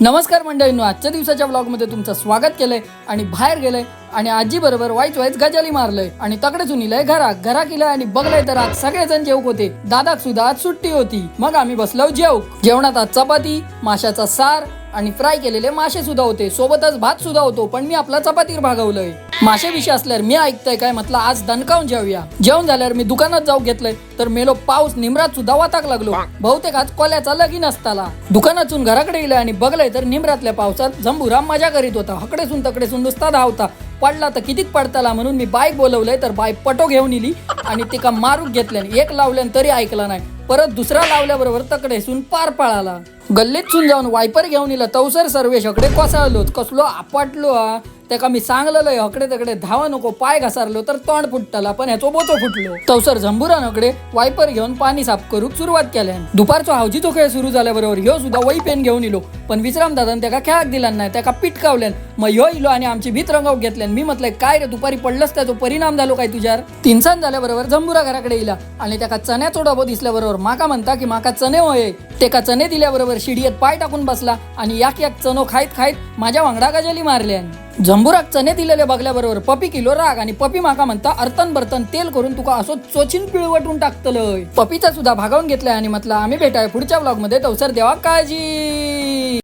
नमस्कार मंडळींनो, आजच्या दिवसाच्या व्लॉगमध्ये तुमचं स्वागत केलंय आणि बाहेर गेलंय आणि आजी बरोबर वाईच गजाली मारलंय आणि तकडे चुनीलंय घरा केलंय आणि बघलंय तर आज सगळेजण जेवक होते. दादाक सुद्धा आज सुट्टी होती. मग आम्ही बसलो जेवणात आज चपाती, माशाचा सार आणि फ्राय केलेले मासे सुद्धा होते. सोबतच भात सुद्धा होतो, पण मी आपला चपातीवर भागवलंय. मासे विषय असल्यावर मी ऐकतोय काय म्हटलं आज दणकावून जेवूया. जेवण झाल्यावर मी दुकानात जाऊ घेतलंय तर मेलो पाऊस निमरात सुद्धा वाताक लागलो. बहुतेक आज कोल्याचा लगीन असताला. दुकानातून घराकडे गेलं आणि बघलंय तर निमरातल्या पावसात जंबुरा मजा करीत होता. हकडेसून तकडेसून नुसता धावता. पडला तर कितीक पडताला म्हणून मी बाईक बोलवलंय तर बाईक पटो घेऊन इली आणि तिका मारूक घेतल्याने एक लावल्यान तरी ऐकला नाही. परत दुसरा लावल्याबरोबर तकडेसून पार पळाला. गल्लीत सुन जाऊन वायपर घेऊन इला तवसर सर्वेश हकडे कोसळलोच. कसलो आपटलो हा. त्याका मी सांगलेलं हकडे तकडे धावा नको, पाय घसारलो तर तोंड फुटताला, पण ह्याचो बोचो फुटलो. तवसर झंबुरान हकडे वायपर घेऊन पाणी साफ करूक सुरुवात केल्यान. दुपारचो हावजीचो खेळ सुरू झाल्याबरोबर ह्यो सुद्धा वही पेन घेऊन इलो, पण विश्राम दादान त्याका खेळाक दिला नाही. त्याका पिटकावल्यान. मग ह्यो इलो आणि आमची भीत रंगावूक घेतल्यान. मी म्हटलंय काय रे दुपारी पडलंस त्याचा परिणाम झालो काय तुझ्यावर. तिनसान झाल्याबरोबर जंबुरा घराकडे इला आणि त्याका चण्याचो डबो दिसल्याबरोबर माका म्हणता की माका चणे होय. त्याका चणे दिल्याबरोबर शिडीयत पाय टाकून बसला आणि एक चणो खाईत माझ्या वांगडा गजाली मारल्यान. जंबुराक चणे दिलेले बघल्याबरोबर पपी किलो राग आणि पपी माका म्हणता अर्तन बर्तन तेल करून तुका असो चोचीन पिळवटून टाकतलंय. पपीचा सुद्धा भागावून घेतलाय आणि म्हटलं आम्ही भेटाय पुढच्या व्लॉग मध्ये. तवसर देवा काळजी.